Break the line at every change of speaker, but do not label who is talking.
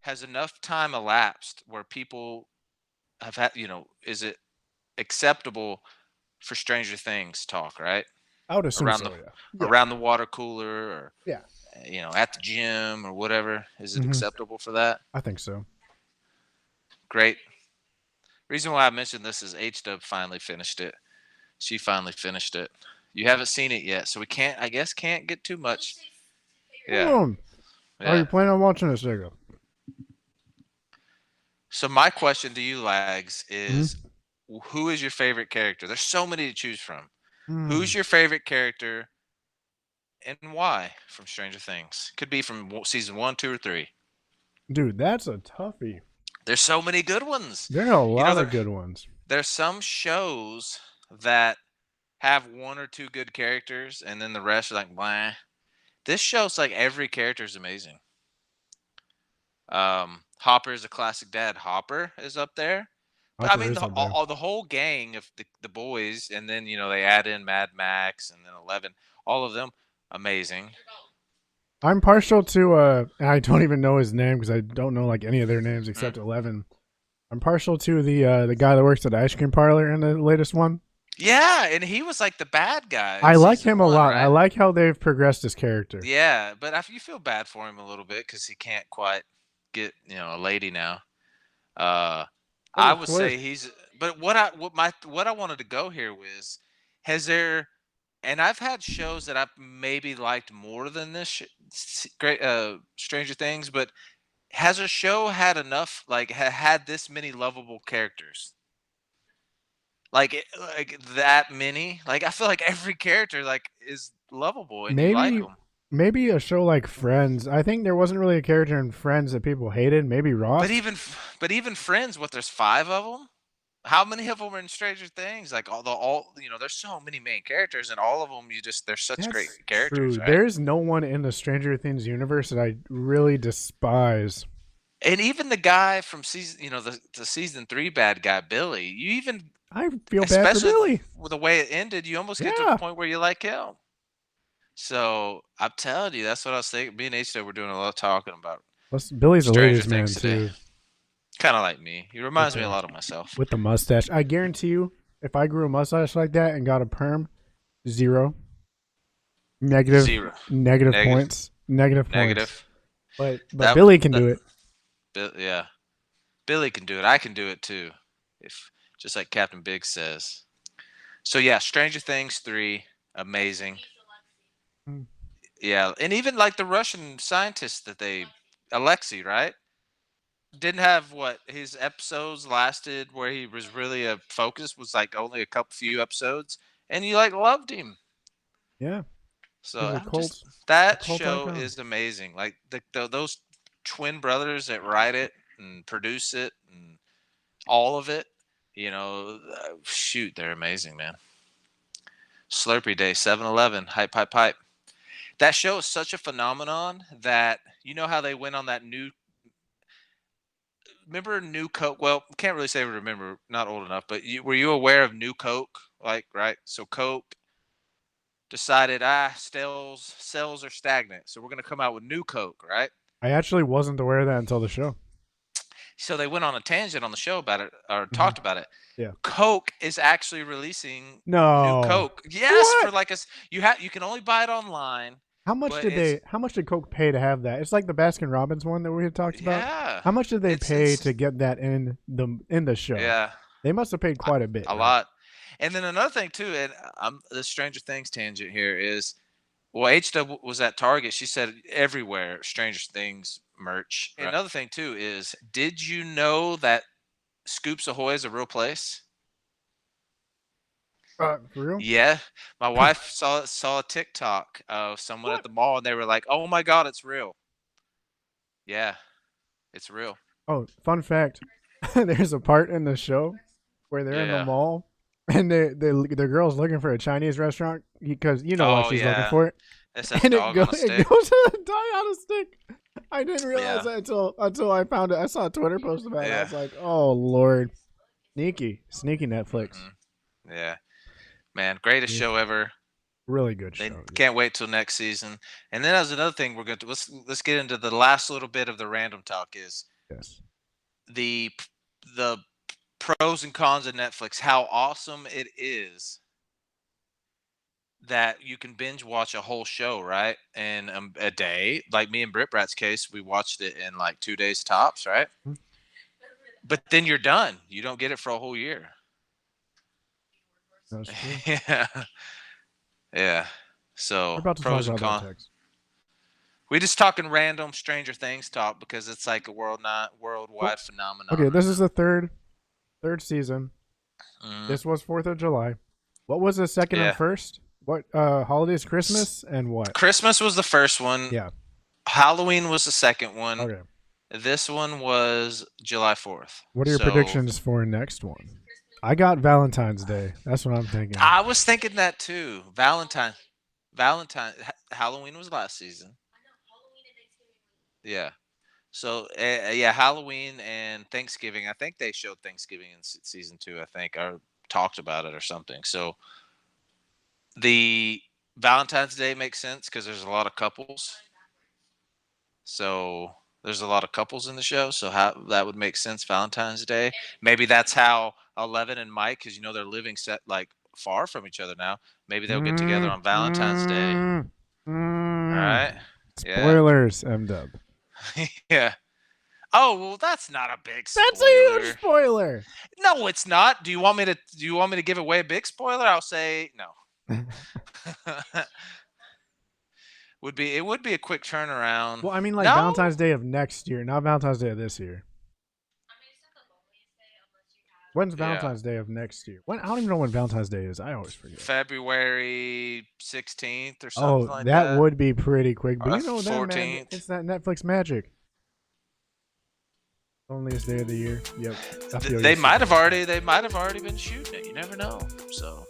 Has enough time elapsed where people have had, is it acceptable for Stranger Things talk, right?
I would assume
Around the
so. Yeah. Yeah.
around the water cooler or
Yeah.
at the gym or whatever. Is it
Hmm.
acceptable for that?
I think so.
Great. Reason why I mentioned this is H Dub finally finished it. She finally finished it. You haven't seen it yet, so we can't. I guess can't get too much. Yeah,
Oh, are
yeah.
you planning on watching this, Jacob?
So my question to you, Lags, is
Mm-hmm.
who is your favorite character? There's so many to choose from.
Mm.
Who's your favorite character and why from Stranger Things? Could be from season 1, 2, or 3.
Dude, that's a toughie.
There's so many good ones.
There are a
You know,
lot of
there
good ones.
there's some shows that have one or two good characters, and then the rest are like, blah. This show's like every character is amazing. Hopper is a classic dad. Hopper is up there. But I
Hopper
mean,
is up there.
all the whole gang of the boys, and then they add in Mad Max, and then 11. All of them, amazing.
I'm partial to and I don't even know his name because I don't know like any of their names
Mm.
except 11. I'm partial to the guy that works at the ice cream parlor in the latest one.
Yeah, and he was like the bad guy in
I like
season
him a
1,
lot. I
right?
like how they've progressed his character.
Yeah, but you feel bad for him a little bit because he can't quite get a lady now. Uh,
Oh,
I
of
would say
course.
he's. But what I wanted to go here was, has there, and I've had shows that I've maybe liked more than this great Stranger Things, but has a show had enough like had this many lovable characters? Like that many? Like I feel like every character like is lovable and you like
Maybe
them.
maybe a show like Friends. I think there wasn't really a character in Friends that people hated. Maybe
But
Ross.
even Friends, what there's 5 of them? How many of them are in Stranger Things? Like there's so many main characters, and all of them they're such great
That's
characters,
true.
right?
There's no one in the Stranger Things universe that I really despise.
And even the guy from season, the season 3 bad guy Billy, you even,
I feel bad for
especially
Billy.
with the way it ended, you almost get to the
Yeah.
point where you like him. So I'm telling you, that's what I was thinking. Me and H were doing a lot of talking about
Plus, Billy's a
Stranger
ladies'
Things
man
today.
too,
Kind of like me. He
with
reminds me a
the
lot of myself.
with the mustache. I guarantee you, if I grew a mustache like that and got a perm, zero, negative,
Zero.
negative
Negative.
points, negative points.
Negative.
But
That
Billy can
that
do it.
Yeah. Billy can do it. I can do it too. If just like Captain Big says. So yeah, Stranger Things 3, amazing.
Mm.
Yeah, and even like the Russian scientist that they Alexei, right? Didn't have what his episodes lasted where he was really a focus was like only a couple few episodes and you like loved him.
Yeah,
So
he's
I'm just
a
that
cult
show
icon.
is amazing. Like those twin brothers that write it and produce it and all of it, shoot, they're amazing, man. Slurpee Day, 7-Eleven, hype, hype, hype. That show is such a phenomenon that you know how they went on that new. Remember New Coke? Well, can't really say remember, not old enough, but were you aware of New Coke? Like, right? So Coke decided, sales are stagnant, so we're gonna come out with New Coke, right?
I actually wasn't aware of that until the show.
So they went on a tangent on the show about it or
Hmm.
taled about it.
Yeah.
Coke is actually releasing new
No.
Coke. Yes, for
What?
like you can only buy it online, but it's
How much did Coke pay to have that? It's like the Baskin Robbins one that we had talked about.
yeah,
How much did they pay
it's
to get that in the show?
yeah,
They must have paid
a,
quite a bit,
a
right?
lot. And then another thing too, and the Stranger Things tangent here is, well, HW was at Target. She said everywhere Stranger Things merch. Right. Another thing too is, did you know that Scoops Ahoy is a real place?
For real?
Yeah, my wife saw a TikTok of someone at
What?
the mall, and they were like, "Oh my god, it's real." Yeah, it's real.
Oh, fun fact. There's a part in the show where they're in the
Yeah.
mall and the girl's looking for a Chinese restaurant because you know why
Oh
she's looking
yeah.
for it.
It says
And
dog on a
it
stick.
goes to the die on a stick. I didn't realize
Yeah.
that until I found it. I saw a Twitter post about it. I
Yeah.
was like, oh Lord. Sneaky. Sneaky Netflix.
Hmm. Yeah, man, greatest
Yeah.
show ever.
Really good
They
show. Yeah.
can't wait till next season. And then as another thing, we're going to let's get into the last little bit of the random talk is
Yes.
the the pros and cons of Netflix. How awesome it is that you can binge watch a whole show, right? In a day. Like me and Brit Brat's case, we watched it in like 2 days tops, right?
Mhm.
But then you're done. You don't get it for a whole year.
That's true.
Yeah. Yeah.
We're
So
about to talk
pros and
about that
cons.
text.
We just talking random Stranger Things talk because it's like a
Well,
worldwide phenomenon
okay,
right
this is
now.
the third season.
Mhm.
This was 4th of July. What was the second and
Yeah.
first? What holidays, Christmas, and what?
Christmas was the first one.
Yeah.
Halloween was the second one.
Okay.
This one was July 4th.
What are your
So
predictions for next one? I got Valentine's Day. That's what I'm thinking.
I was thinking that too. Halloween was last season. Yeah. So yeah, Halloween and Thanksgiving. I think they showed Thanksgiving in season 2. I think or talked about it or something. So the Valentine's Day makes sense because there's a lot of couples. So there's a lot of couples in the show. So how that would make sense. Valentine's Day. Maybe that's how Eleven and Mike, because they're living set like far from each other now. Maybe they'll get together on Valentine's Day. All right. Yeah.
Spoilers, M-Dub.
Yeah. Oh well, that's not a big spoiler.
That's a huge spoiler.
No, it's not. Do you want me to give away a big spoiler? I'll say no. It would be a quick turnaround.
Well, I mean, like
No?
Valentine's Day of next year, not Valentine's Day of this year. When's
Yeah.
Valentine's Day of next year? When I don't even know when Valentine's Day is. I always forget.
February 16th or something like
that
that.
would be pretty quick. But
Or
you know that, man,
14th.
it's that Netflix magic. Loneliest day of the year. Yep. I feel
They
you.
might have already been shooting it. You never know. So